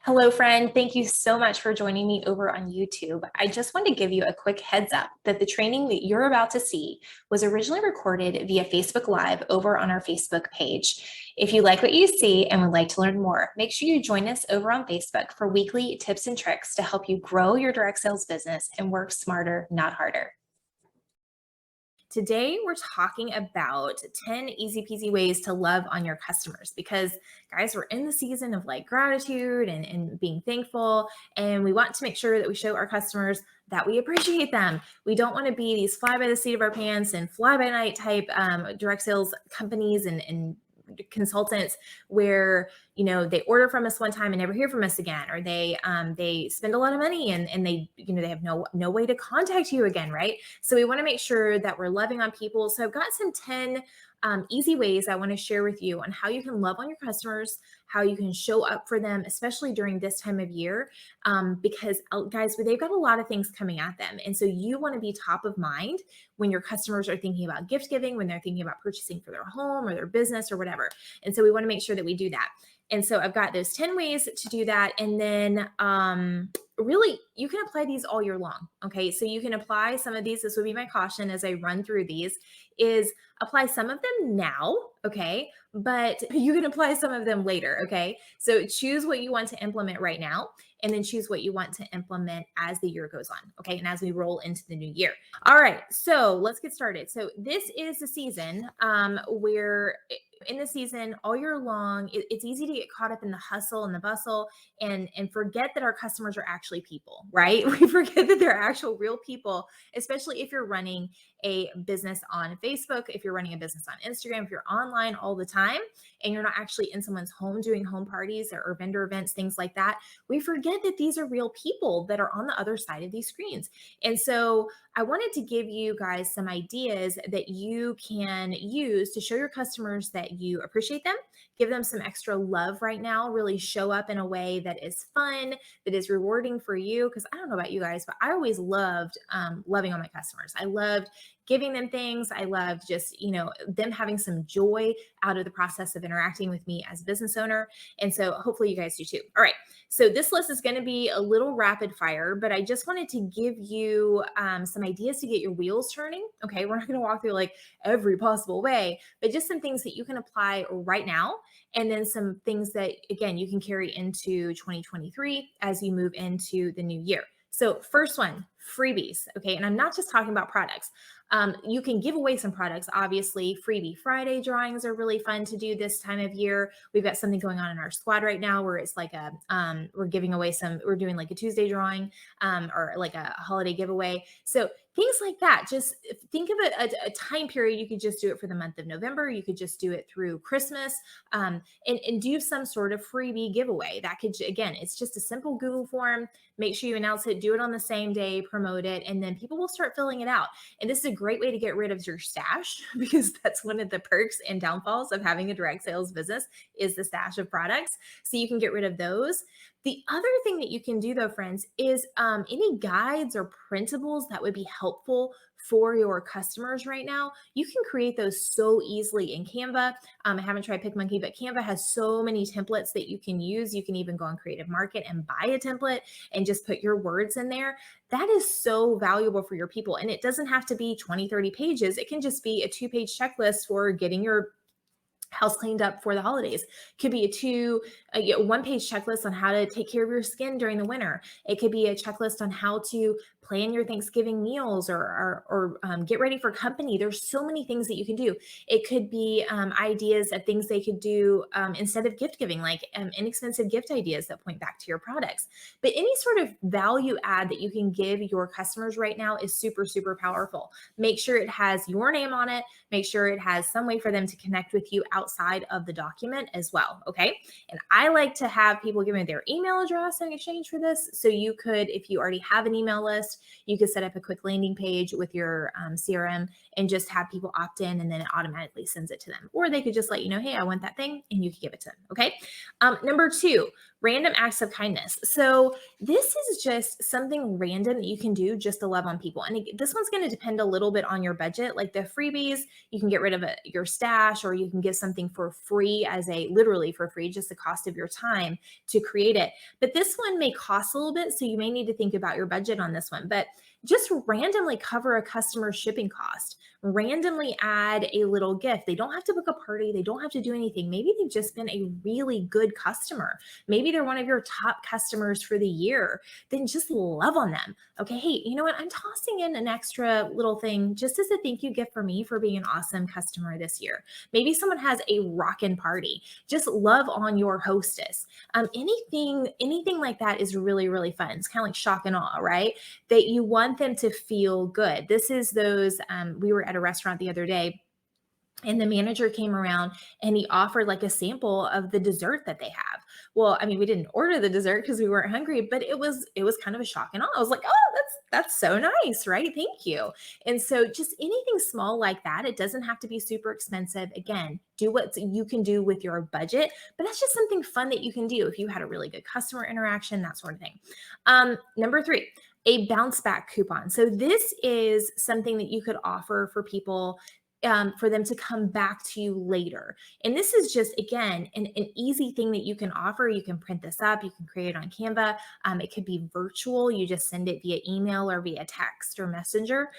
Hello, friend. Thank you so much for joining me over on YouTube. I just want to give you a quick heads up that the training that you're about to see was originally recorded via Facebook Live over on our Facebook page. If you like what you see and would like to learn more, make sure you join us over on Facebook for weekly tips and tricks to help you grow your direct sales business and work smarter, not harder. Today, we're talking about 10 easy peasy ways to love on your customers because, guys, we're in the season of like gratitude and being thankful. And we want to make sure that we show our customers that we appreciate them. We don't want to be these fly by the seat of our pants and fly by night type direct sales companies and consultants where they order from us one time and never hear from us again, or they spend a lot of money and they they have no way to contact you again, right? So we want to make sure that we're loving on people. So I've got some 10 easy ways I want to share with you on how you can love on your customers, how you can show up for them, especially during this time of year, because guys, they've got a lot of things coming at them. And so you want to be top of mind when your customers are thinking about gift giving, when they're thinking about purchasing for their home or their business or whatever. And so we want to make sure that we do that. And so I've got those 10 ways to do that. And then really, you can apply these all year long. Okay. So you can apply some of these. This would be my caution as I run through these is apply some of them now. Okay. But you can apply some of them later. Okay. So choose what you want to implement right now, and then choose what you want to implement as the year goes on. Okay. And as we roll into the new year. All right. So let's get started. So this is the season where in the season all year long, it's easy to get caught up in the hustle and the bustle and forget that our customers are actually people, right? We forget that they're actual real people, especially if you're running a business on Facebook, if you're running a business on Instagram, if you're online all the time and you're not actually in someone's home doing home parties or vendor events, things like that. We forget that these are real people that are on the other side of these screens. And so I wanted to give you guys some ideas that you can use to show your customers that you appreciate them, give them some extra love right now, really show up in a way that is fun, that is rewarding for you. Because I don't know about you guys, but I always loved loving on my customers. I loved giving them things. I loved just, them having some joy out of the process of interacting with me as a business owner. And so hopefully you guys do too. All right. So this list is going to be a little rapid fire, but I just wanted to give you some ideas to get your wheels turning. Okay. We're not going to walk through like every possible way, but just some things that you can apply right now. And then some things that, again, you can carry into 2023 as you move into the new year. So first one, freebies. Okay. And I'm not just talking about products. You can give away some products. Obviously, Freebie Friday drawings are really fun to do this time of year. We've got something going on in our squad right now where it's like we're giving away we're doing like a Tuesday drawing or like a holiday giveaway. So things like that. Just think of it a time period. You could just do it for the month of November. You could just do it through Christmas and do some sort of freebie giveaway. That could, again, it's just a simple Google form. Make sure you announce it, do it on the same day, promote it, and then people will start filling it out. And this is a great way to get rid of your stash because that's one of the perks and downfalls of having a direct sales business is the stash of products. So you can get rid of those. The other thing that you can do though, friends, is any guides or printables that would be helpful for your customers right now. You can create those so easily in Canva. I haven't tried PicMonkey, but Canva has so many templates that you can use. You can even go on Creative Market and buy a template and just put your words in there. That is so valuable for your people. And it doesn't have to be 20, 30 pages. It can just be a 2-page checklist for getting your house cleaned up for the holidays. Could be a 1-page checklist on how to take care of your skin during the winter. It could be a checklist on how to plan your Thanksgiving meals or get ready for company. There's so many things that you can do. It could be ideas of things they could do instead of gift giving, like inexpensive gift ideas that point back to your products. But any sort of value add that you can give your customers right now is super, super powerful. Make sure it has your name on it. Make sure it has some way for them to connect with you outside of the document as well. Okay. And I like to have people give me their email address in exchange for this. So you could, if you already have an email list, list. You could set up a quick landing page with your CRM and just have people opt in, and then it automatically sends it to them. Or they could just let you know, hey, I want that thing, and you could give it to them. Okay. Number two, random acts of kindness. So this is just something random that you can do just to love on people. And this one's going to depend a little bit on your budget. Like the freebies, you can get rid of your stash, or you can give something for free, as a literally for free, just the cost of your time to create it. But this one may cost a little bit, so you may need to think about your budget on this one. But just randomly cover a customer's shipping cost, randomly add a little gift. They don't have to book a party. They don't have to do anything. Maybe they've just been a really good customer. Maybe they're one of your top customers for the year. Then just love on them. Okay. Hey, you know what? I'm tossing in an extra little thing just as a thank you gift for me for being an awesome customer this year. Maybe someone has a rockin' party. Just love on your hostess. Anything like that is really, really fun. It's kind of like shock and awe, right? That you want them to feel good. This is those, we were at a restaurant the other day, and the manager came around and he offered like a sample of the dessert that they have. Well, I mean, we didn't order the dessert because we weren't hungry, but it was kind of a shock and awe. I was like, oh, that's so nice, right? Thank you. And so just anything small like that, it doesn't have to be super expensive. Again, do what you can do with your budget, but that's just something fun that you can do if you had a really good customer interaction, that sort of thing. Number three, a bounce back coupon. So this is something that you could offer for people, for them to come back to you later. And this is just, again, an easy thing that you can offer. You can print this up. You can create it on Canva. It could be virtual. You just send it via email or via text or messenger,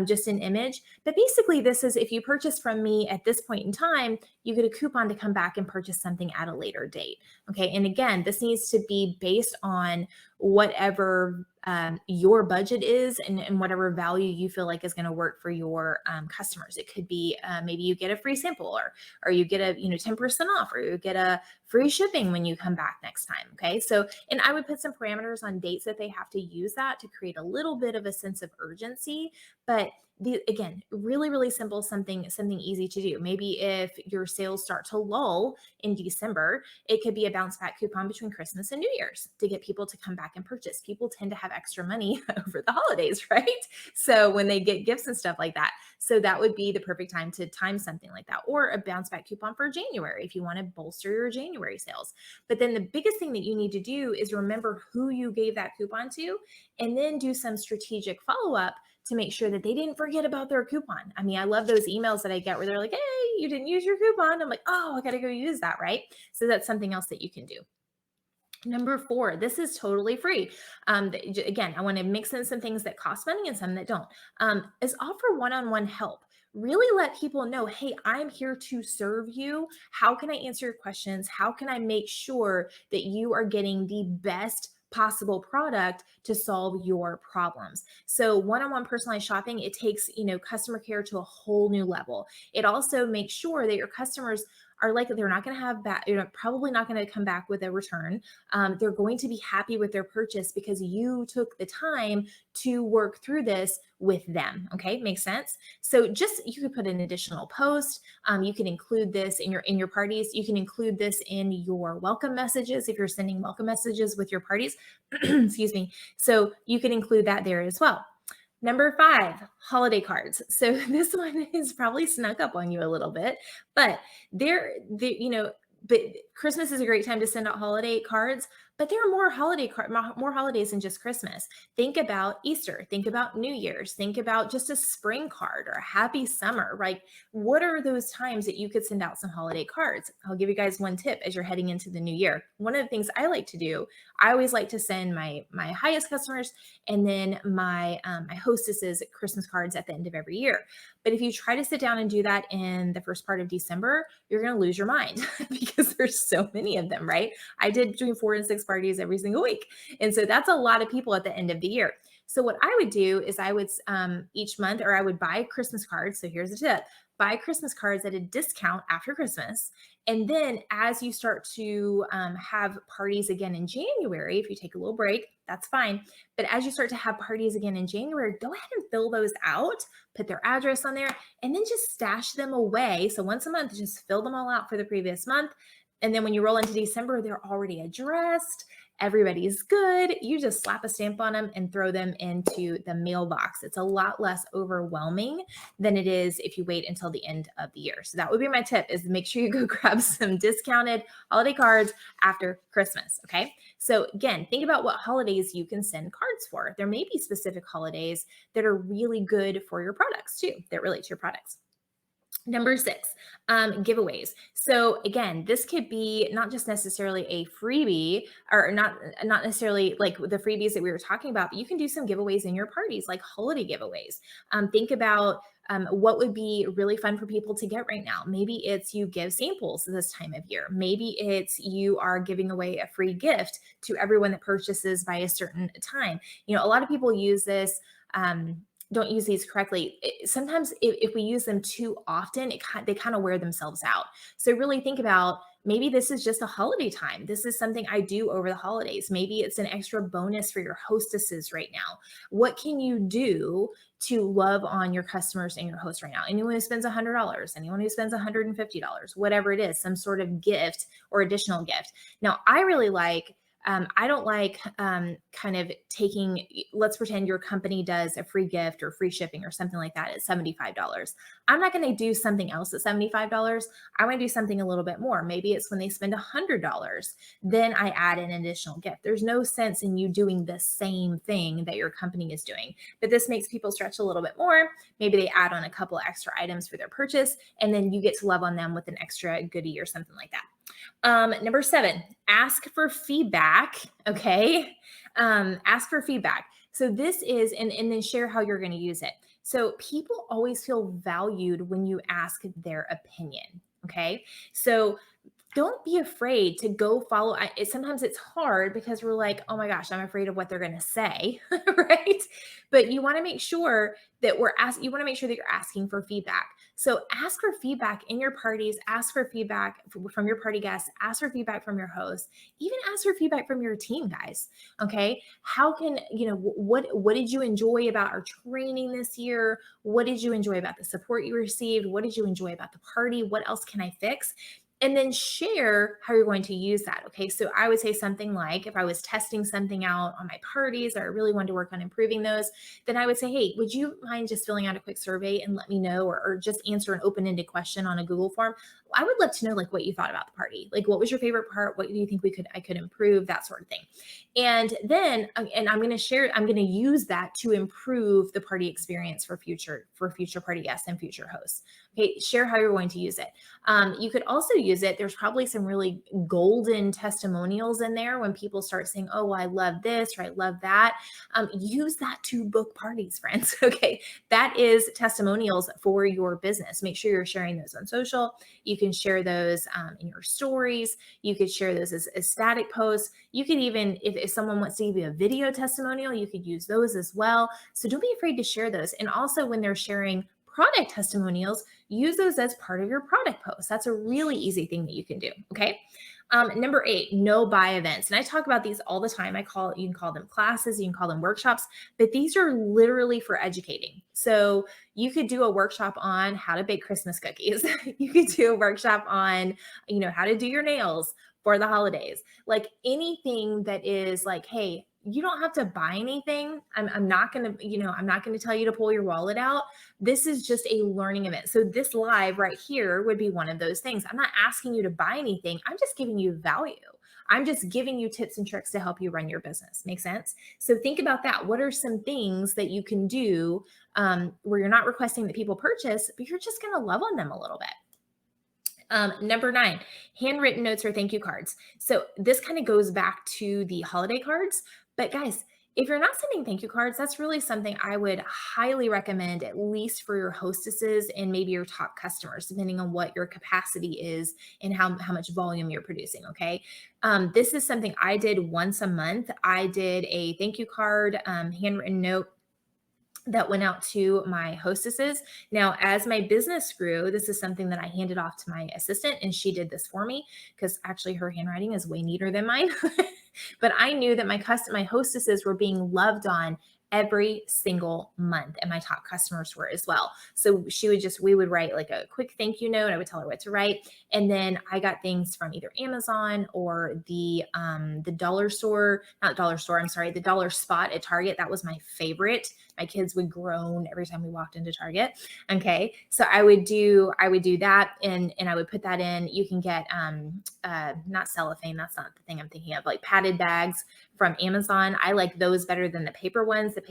just an image. But basically, this is, if you purchase from me at this point in time, you get a coupon to come back and purchase something at a later date. Okay. And again, this needs to be based on whatever your budget is, and whatever value you feel like is going to work for your customers. It could be maybe you get a free sample, or you get a 10% off, or you get a free shipping when you come back next time. Okay. So, and I would put some parameters on dates that they have to use that to create a little bit of a sense of urgency. But again, really, really simple, something easy to do. Maybe if your sales start to lull in December, it could be a bounce back coupon between Christmas and New Year's to get people to come back and purchase. People tend to have extra money over the holidays, right? So when they get gifts and stuff like that. So that would be the perfect time to time something like that, or a bounce back coupon for January if you want to bolster your January sales. But then the biggest thing that you need to do is remember who you gave that coupon to, and then do some strategic follow-up to make sure that they didn't forget about their coupon. I mean, I love those emails that I get where they're like, hey, you didn't use your coupon. I'm like, oh, I got to go use that, right? So that's something else that you can do. Number four, this is totally free. Again, I want to mix in some things that cost money and some that don't. Is offer one-on-one help. Really let people know, hey, I'm here to serve you. How can I answer your questions? How can I make sure that you are getting the best possible product to solve your problems? So one-on-one personalized shopping, it takes, customer care to a whole new level. It also makes sure that your customers are like, they're not going to have back, probably not going to come back with a return. They're going to be happy with their purchase because you took the time to work through this with them. Okay, makes sense. So just, you could put an additional post. You can include this in your parties. You can include this in your welcome messages if you're sending welcome messages with your parties. Excuse me. So you can include that there as well. Number five, holiday cards. So this one is probably snuck up on you a little bit, but but Christmas is a great time to send out holiday cards, but there are more holidays than just Christmas. Think about Easter, think about New Year's, think about just a spring card or a happy summer, right? What are those times that you could send out some holiday cards? I'll give you guys one tip as you're heading into the new year. One of the things I like to do, I always like to send my highest customers and then my hostesses Christmas cards at the end of every year. But if you try to sit down and do that in the first part of December, you're going to lose your mind because there's so many of them, right? I did between 4 and 6 parties every single week. And so that's a lot of people at the end of the year. So what I would do is I would each month, or I would buy Christmas cards. So here's a tip: buy Christmas cards at a discount after Christmas. And then as you start to have parties again in January, if you take a little break, that's fine. But as you start to have parties again in January, go ahead and fill those out, put their address on there, and then just stash them away. So once a month, just fill them all out for the previous month. And then when you roll into December, they're already addressed. Everybody's good. You just slap a stamp on them and throw them into the mailbox. It's a lot less overwhelming than it is if you wait until the end of the year. So that would be my tip, is make sure you go grab some discounted holiday cards after Christmas. Okay. So again, think about what holidays you can send cards for. There may be specific holidays that are really good for your products too, that relate to your products. Number 6, giveaways. So again, this could be not just necessarily a freebie, or not necessarily like the freebies that we were talking about, but you can do some giveaways in your parties, like holiday giveaways. Think about what would be really fun for people to get right now. Maybe it's you give samples this time of year. Maybe it's you are giving away a free gift to everyone that purchases by a certain time. A lot of people use this. Don't use these correctly. Sometimes if we use them too often, they kind of wear themselves out. So really think about, maybe this is just a holiday time. This is something I do over the holidays. Maybe it's an extra bonus for your hostesses right now. What can you do to love on your customers and your host right now? Anyone who spends $100, anyone who spends $150, whatever it is, some sort of gift or additional gift. Now, I really like, I don't like kind of taking, let's pretend your company does a free gift or free shipping or something like that at $75. I'm not going to do something else at $75. I want to do something a little bit more. Maybe it's when they spend $100, then I add an additional gift. There's no sense in you doing the same thing that your company is doing, but this makes people stretch a little bit more. Maybe they add on a couple of extra items for their purchase, and then you get to love on them with an extra goodie or something like that. Number 7, ask for feedback. Okay. Ask for feedback. So this is, and then share how you're going to use it. So people always feel valued when you ask their opinion. Okay. So don't be afraid to go follow. Sometimes it's hard because we're like, oh my gosh, I'm afraid of what they're going to say. Right. But you want to make sure that you want to make sure that you're asking for feedback. So ask for feedback in your parties, ask for feedback from your party guests, ask for feedback from your hosts, even ask for feedback from your team, guys. Okay. How can, what did you enjoy about our training this year? What did you enjoy about the support you received? What did you enjoy about the party? What else can I fix? And then share how you're going to use that. Okay. So I would say something like, if I was testing something out on my parties, or I really wanted to work on improving those, then I would say, hey, would you mind just filling out a quick survey and let me know, or just answer an open-ended question on a Google form? I would love to know like what you thought about the party. Like, what was your favorite part? What do you think I could improve? That sort of thing. And then, and I'm going to use that to improve the party experience for future party guests and future hosts. Okay. Share how you're going to use it. You could also use it. There's probably some really golden testimonials in there when people start saying, oh, well, I love this, or I love that. Use that to book parties, friends. Okay. That is testimonials for your business. Make sure you're sharing those on social. You can share those in your stories. You could share those as static posts. You could even, if someone wants to give you a video testimonial, you could use those as well. So don't be afraid to share those. And also when they're sharing product testimonials, use those as part of your product post. That's a really easy thing that you can do. Okay. Number 8, no buy events. And I talk about these all the time. You can call them classes, you can call them workshops, but these are literally for educating. So you could do a workshop on how to bake Christmas cookies. You could do a workshop on, how to do your nails for the holidays. Like anything that is like, hey, you don't have to buy anything. I'm not going to tell you to pull your wallet out. This is just a learning event. So this live right here would be one of those things. I'm not asking you to buy anything. I'm just giving you value. I'm just giving you tips and tricks to help you run your business. Make sense? So think about that. What are some things that you can do where you're not requesting that people purchase, but you're just going to love on them a little bit? Number 9, handwritten notes or thank you cards. So this kind of goes back to the holiday cards, but guys, if you're not sending thank you cards, that's really something I would highly recommend, at least for your hostesses and maybe your top customers, depending on what your capacity is and how much volume you're producing. Okay. This is something I did once a month. I did a thank you card, handwritten note that went out to my hostesses. Now, as my business grew, this is something that I handed off to my assistant, and she did this for me because actually her handwriting is way neater than mine. But I knew that my hostesses were being loved on every single month. And my top customers were as well. So we would write like a quick thank you note. I would tell her what to write. And then I got things from either Amazon or the dollar store, not dollar store, I'm sorry, the dollar spot at Target. That was my favorite. My kids would groan every time we walked into Target. Okay. So I would do that and I would put that in. You can get not cellophane, that's not the thing I'm thinking of, like padded bags from Amazon. I like those better than the paper ones, the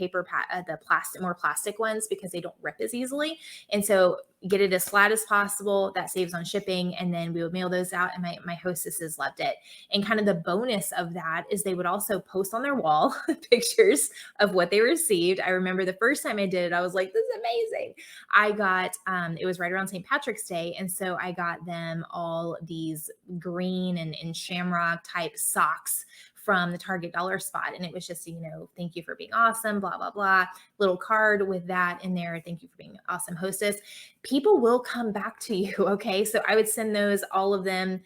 more plastic ones, because they don't rip as easily. And so get it as flat as possible. That saves on shipping. And then we would mail those out, and my hostesses loved it. And kind of the bonus of that is they would also post on their wall pictures of what they received. I remember the first time I did it, I was like, this is amazing. I got, it was right around St. Patrick's Day. And so I got them all these green and shamrock type socks from the Target dollar spot. And it was just, thank you for being awesome, blah, blah, blah. Little card with that in there. Thank you for being an awesome hostess. People will come back to you. Okay. So I would send all of them,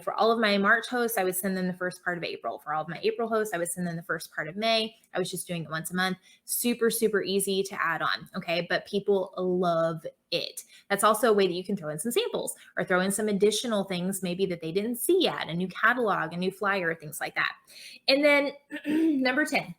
for all of my March hosts, I would send them the first part of April. For all of my April hosts, I would send them the first part of May. I was just doing it once a month. Super, super easy to add on. Okay. But people love it. That's also a way that you can throw in some samples or throw in some additional things maybe that they didn't see yet, a new catalog, a new flyer, things like that. And then number 10,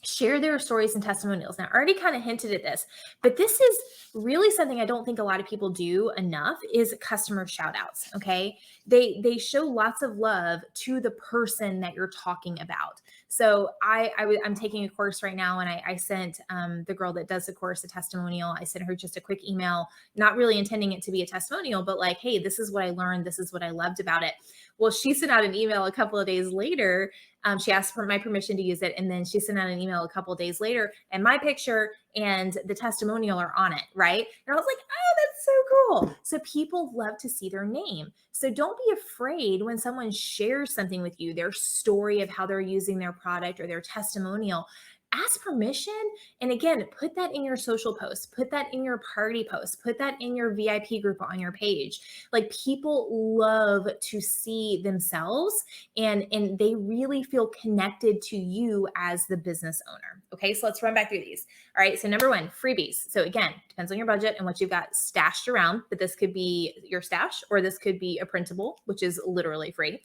share their stories and testimonials. Now, I already kind of hinted at this, but this is really something I don't think a lot of people do enough is customer shout outs. Okay. They show lots of love to the person that you're talking about. So I'm taking a course right now, and I sent the girl that does the course a testimonial. I sent her just a quick email, not really intending it to be a testimonial, but like, hey, this is what I learned. This is what I loved about it. Well, she sent out an email a couple of days later. She asked for my permission to use it. And then she sent out an email a couple of days later, and my picture and the testimonial are on it. Right. And I was like, oh, that's so cool. So people love to see their name. So don't be afraid when someone shares something with you, their story of how they're using their product or their testimonial. Ask permission. And again, put that in your social posts, put that in your party posts, put that in your VIP group on your page. Like, people love to see themselves and they really feel connected to you as the business owner. Okay, so let's run back through these. All right, so number 1, freebies. So again, depends on your budget and what you've got stashed around, but this could be your stash, or this could be a printable, which is literally free.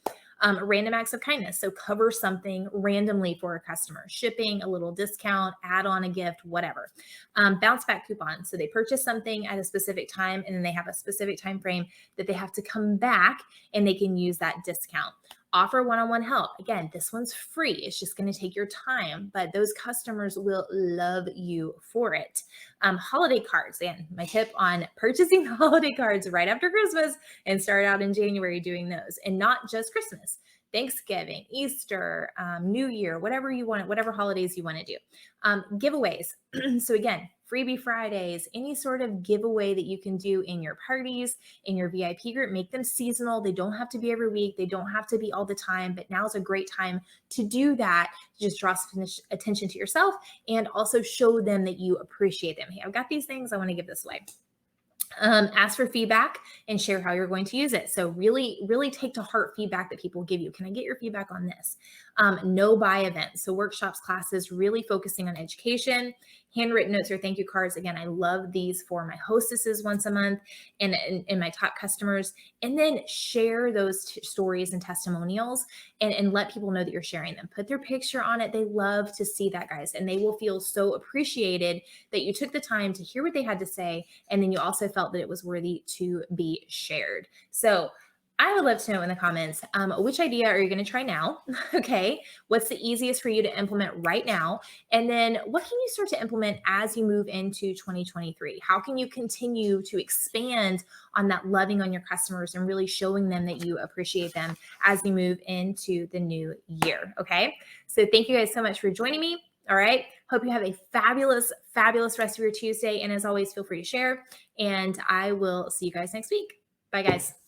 Random acts of kindness. So cover something randomly for a customer, shipping, a little discount, add on a gift, whatever. Bounce back coupons. So they purchase something at a specific time, and then they have a specific time frame that they have to come back and they can use that discount. Offer one-on-one help. Again, this one's free. It's just going to take your time, but those customers will love you for it. Holiday cards. Again, my tip on purchasing holiday cards right after Christmas, and start out in January doing those, and not just Christmas. Thanksgiving, Easter, New Year, whatever you want, whatever holidays you want to do. Giveaways. So again, freebie Fridays, any sort of giveaway that you can do in your parties, in your VIP group, make them seasonal. They don't have to be every week. They don't have to be all the time, but now's a great time to do that. Just draw some attention to yourself and also show them that you appreciate them. Hey, I've got these things, I want to give this away. Ask for feedback and share how you're going to use it. So really, really take to heart feedback that people give you. Can I get your feedback on this? No buy events. So workshops, classes, really focusing on education. Handwritten notes or thank you cards. Again, I love these for my hostesses once a month and my top customers. And then share those stories and testimonials and let people know that you're sharing them. Put their picture on it. They love to see that, guys. And they will feel so appreciated that you took the time to hear what they had to say. And then you also felt that it was worthy to be shared. So I would love to know in the comments, which idea are you going to try now? Okay. What's the easiest for you to implement right now? And then what can you start to implement as you move into 2023? How can you continue to expand on that loving on your customers and really showing them that you appreciate them as you move into the new year? Okay. So thank you guys so much for joining me. All right. Hope you have a fabulous, fabulous rest of your Tuesday. And as always, feel free to share, and I will see you guys next week. Bye, guys.